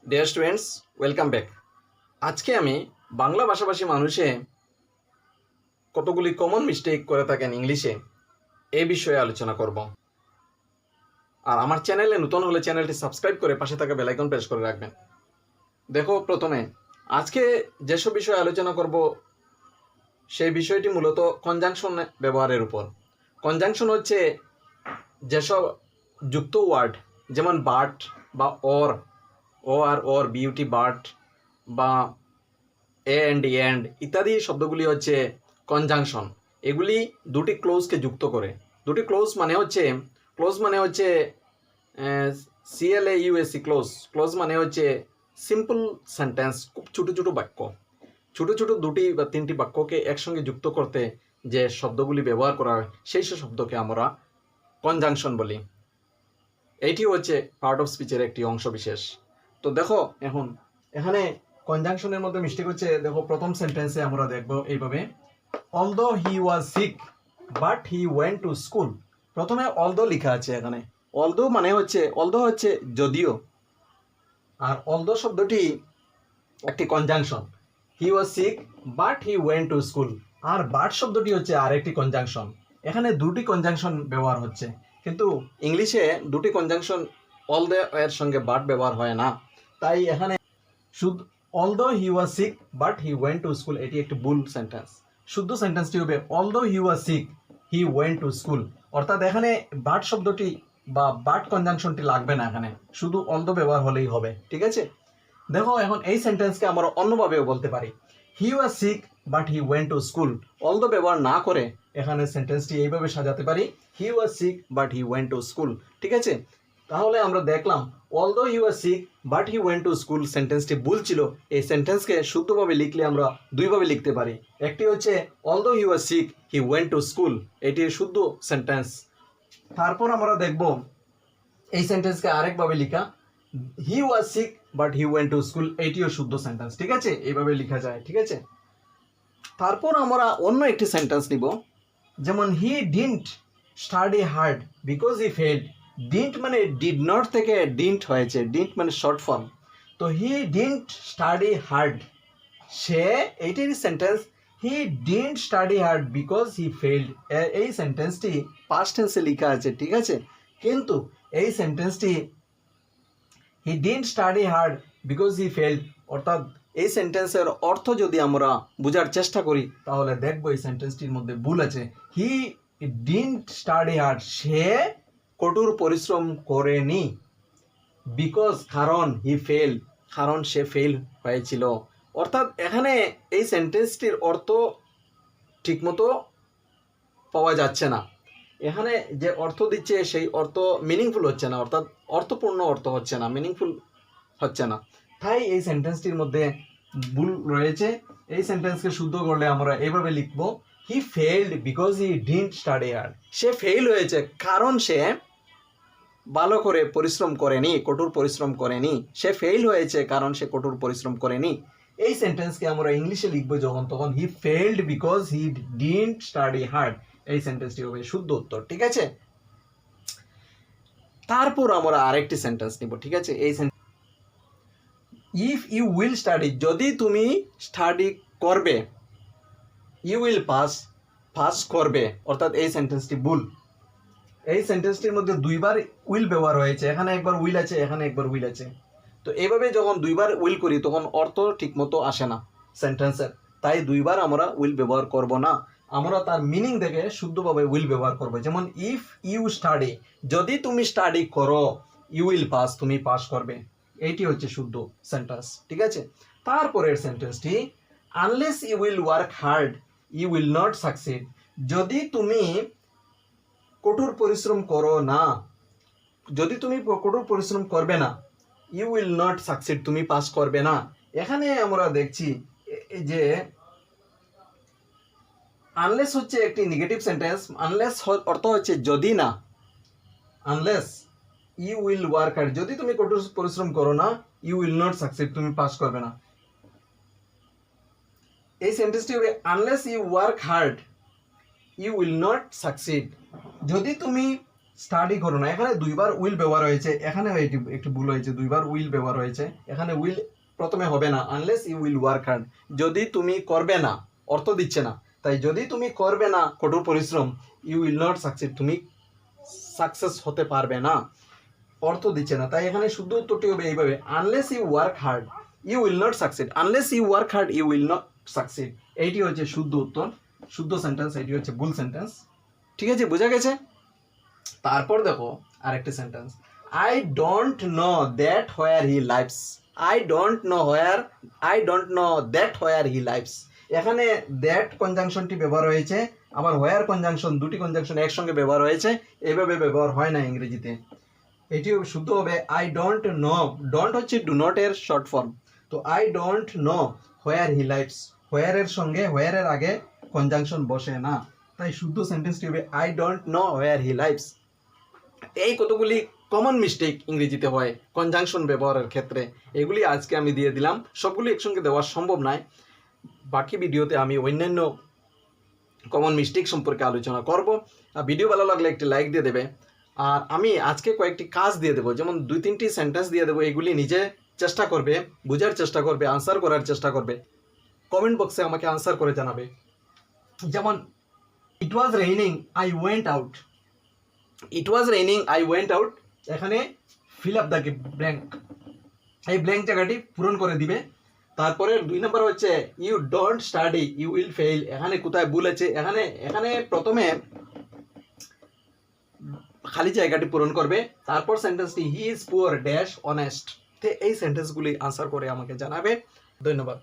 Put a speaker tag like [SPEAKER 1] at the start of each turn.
[SPEAKER 1] Dear students, welcome back. আজকে আমি বাংলা ভাষাভাষী মানুষে কতগুলি কমন মিস্টেক করে থাকেন ইংলিশে এই বিষয়ে আলোচনা করব। আর আমার চ্যানেলে নতুন হলে চ্যানেলটি সাবস্ক্রাইব করে পাশে থাকা বেল আইকন প্রেস করে রাখবেন। দেখো, প্রথমে আজকে যেসব বিষয়ে আলোচনা করব সেই বিষয়টি মূলত কনজাংশন ব্যবহারের উপর। কনজাংশন হচ্ছে যেসব যুক্ত ওয়ার্ড, যেমন বাট বা ওর বিউটি বাট বা এন্ড ইত্যাদি শব্দগুলি হচ্ছে কনজাংশন। এগুলি দুটি ক্লোজকে যুক্ত করে। দুটি ক্লোজ মানে হচ্ছে CLAUSE ক্লোজ মানে হচ্ছে সিম্পল সেন্টেন্স, খুব ছোটো ছোটো বাক্য, ছোটো ছোটো দুটি বা তিনটি বাক্যকে একসঙ্গে যুক্ত করতে যে শব্দগুলি ব্যবহার করা হয় সেই সব শব্দকে আমরা কনজাংশন বলি। এইটি হচ্ছে পার্ট অফ স্পিচের একটি অংশ বিশেষ। তো দেখো, এখানে কনজাংশনের মধ্যে মিস্টেক হচ্ছে। দেখো, প্রথম সেন্টেন্সে আমরা দেখব এইভাবে, although he was sick but he went to school. প্রথমে অলদো লেখা আছে। এখানে অলদো হচ্ছে যদিও, আর অলদো শব্দটি একটি conjunction. He was sick but he went to school, আর বাট শব্দটি হচ্ছে আরেকটি কনজাংশন। এখানে দুটি কনজাংশন ব্যবহার হচ্ছে, কিন্তু ইংলিশে দুটি কনজাংশন অলদো এর সঙ্গে বাট ব্যবহার হয় না। তাই এখানে শুদ্ধ although he was sick but he went to school, এটি একটি ভুল সেন্টেন্স। শুদ্ধ সেন্টেন্সটি হবে although he was sick he went to school. অর্থাৎ এখানে বাট শব্দটি বা বাট কনজাংশনটি লাগবে না, এখানে শুধু অলদো ব্যবহার হলেই হবে। ঠিক আছে? দেখো, এখন এই সেন্টেন্সকে আমরা অন্যভাবেও বলতে পারি। He was sick but he went to school. Although ব্যবহার না করে এখানে সেন্টেন্সটি এইভাবে সাজাতে পারি, he was sick but he went to school. ঠিক আছে? তাহলে আমরা দেখলাম although he was sick but he went to school সেন্টেন্সটি ভুল ছিল। এই সেন্টেন্সকে শুদ্ধভাবে লিখলে আমরা দুইভাবে লিখতে পারি। একটি হচ্ছে although he was sick he went to school, এটি শুদ্ধ সেন্টেন্স। তারপর আমরা দেখব এই সেন্টেন্সকে আরেকভাবে লিখা, he was sick but he went to school, এইটিও শুদ্ধ সেন্টেন্স। ঠিক আছে? এইভাবে লেখা যায়। ঠিক আছে? তারপর আমরা অন্য একটি সেন্টেন্স নিব, যেমন হি didn't study hard because he failed. Didn't মানে ডিড নট থেকে ডিডন্ট হয়েছে, ডিডন্ট মানে শর্ট ফর্ম। তো হি ডিডন্ট স্টাডি হার্ড, সে, এইটির sentence, he didn't study hard because he failed. এই সেন্টেন্সটি পাস্ট টেন্সে লেখা আছে। ঠিক আছে? কিন্তু এই সেন্টেন্সটি he didn't study hard because he failed, অর্থাৎ এই সেন্টেন্সের অর্থ যদি আমরা বোঝার চেষ্টা করি তাহলে দেখব এই সেন্টেন্সটির মধ্যে ভুল আছে। হি ডিডন্ট স্টাডি হার্ড, সে কঠোর পরিশ্রম করেনি। বিকজ, কারণ, হি ফেল, কারণ সে ফেল হয়েছিল। অর্থাৎ এখানে এই সেন্টেন্সটির অর্থ ঠিকমতো পাওয়া যাচ্ছে না। এখানে যে অর্থ দিচ্ছে সেই অর্থ মিনিংফুল হচ্ছে না, অর্থাৎ অর্থপূর্ণ অর্থ হচ্ছে না, মিনিংফুল হচ্ছে না। তাই এই সেন্টেন্সটির মধ্যে ভুল রয়েছে। এই সেন্টেন্সকে শুদ্ধ করলে আমরা এইভাবে লিখব, he failed because he didn't study hard. সে ফেল হয়েছে কারণ সে ভালো করে পরিশ্রম করেনি, কঠোর পরিশ্রম করেনি। সে ফেল হয়েছে কারণ সে কঠোর পরিশ্রম করেনি। এই সেন্টেন্সকে আমরা ইংলিশে লিখবো যখন, তখন he failed because he didn't study hard. এই সেন্টেন্সটি হবে শুদ্ধ উত্তর। ঠিক আছে? তারপর আমরা আরেকটি সেন্টেন্স নিব। ঠিক আছে? এই ইফ ইউ উইল স্টাডি, যদি তুমি স্টাডি করবে, ইউ উইল পাস করবে, অর্থাৎ এই সেন্টেন্সটি ভুল। এই সেন্টেন্সটির মধ্যে দুইবার উইল ব্যবহার হয়েছে, এখানে একবার উইল আছে, এখানে একবার উইল আছে। তো এইভাবে যখন দুইবার উইল করি তখন অর্থ ঠিকমতো আসে না সেন্টেন্সের। তাই দুইবার আমরা উইল ব্যবহার করব না, আমরা তার মিনিং দেখে শুদ্ধভাবে উইল ব্যবহার করব। যেমন ইফ ইউ স্টাডি, যদি তুমি স্টাডি করো, ইউ উইল পাস, তুমি পাস করবে। এইটি হচ্ছে শুদ্ধ সেন্টেন্স। ঠিক আছে? তারপরের সেন্টেন্সটি, unless you will work hard you will not succeed. যদি তুমি কঠোর পরিশ্রম করো না, যদি তুমি কঠোর পরিশ্রম করবে না, ইউ উইল নট সাকসিড, তুমি পাস করবে না। এখানে আমরা দেখছি যে আনলেস হচ্ছে একটি নেগেটিভ সেন্টেন্স। আনলেস অর্থ হচ্ছে যদি না, unless you will work hard, যদি তুমি কঠোর পরিশ্রম করো না, ইউ উইল নট সাকসিড, তুমি পাস করবে না। এই সেন্টেন্সটি হবে unless you work hard you will not succeed. যদি তুমি স্টাডি করো না, এখানে দুইবার উইল ব্যবহার হয়েছে, এখানে একটু ভুল হয়েছে, দুইবার উইল ব্যবহার হয়েছে, এখানে উইল প্রথমে হবে না, unless you will work hard, যদি তুমি করবে না, অর্থ দিচ্ছে না, তাই যদি তুমি করবে না কঠোর পরিশ্রম, ইউ উইল নট সাকসিড, তুমি সাকসেস হতে পারবে না, অর্থ দিচ্ছে না, তাই এখানে শুদ্ধ উত্তরটি হবে এইভাবে, unless you work hard you will not succeed, unless you work hard you will not succeed, এইটি হচ্ছে শুদ্ধ উত্তর, শুদ্ধ সেন্টেন্স, এটি হচ্ছে ভুল সেন্টেন্স। ঠিক আছে, বোঝা গেছে? তারপর দেখো আরেকটি sentence, I don't know that where he lives, I don't know that where he lives, এখানে দ্যাট কনজাংশনটি ব্যবহার হয়েছে, আবার হোয়ার কনজাংশন, দুটি কনজাংশন একসঙ্গে ব্যবহার হয়েছে, এইভাবে ব্যবহার হয় না ইংরেজিতে, এটি শুদ্ধ হবে আই ডোন্ট নো, ডোন্ট হচ্ছে ডু নট এর শর্ট ফর্ম, তো I don't know where he lives, where এর সঙ্গে, হোয়ার এর আগে কনজাংশন বসে না, তাই শুদ্ধ সেন্টেন্সটি হবে I don't know where he lives. এই কতগুলি কমন মিস্টেক ইংরেজিতে হয় কনজাংশন ব্যবহারের ক্ষেত্রে, এগুলি আজকে আমি দিয়ে দিলাম, সবগুলি একসঙ্গে দেওয়া সম্ভব নয়, বাকি ভিডিওতে আমি অন্যান্য কমন মিস্টেক সম্পর্কে আলোচনা করব। ভিডিও ভালো লাগলে একটি লাইক দিয়ে দেবে, আর আমি আজকে কয়েকটি কাজ দিয়ে দেবো, যেমন 2-3টি সেন্টেন্স দিয়ে দেবো, এগুলি নিজে চেষ্টা করবে, বোঝার চেষ্টা করবে, আনসার করার চেষ্টা করবে, কমেন্ট বক্সে আমাকে আনসার করে জানাবে। যেমন it was raining I went out, it was raining I went out, এখানে ফিল আপ দ্য ব্ল্যাঙ্ক, এই ব্ল্যাঙ্ক জায়গাটি পূরণ করে দিবে। তারপরে 2 নম্বর হচ্ছে you don't study you will fail, এখানে কোথায় ভুল আছে, এখানে প্রথমে খালি জায়গাটি পূরণ করবে, তারপর সেন্টেন্সটি he is poor dash honest, তো এই সেন্টেন্সগুলি আনসার করে আমাকে জানাবে। ধন্যবাদ।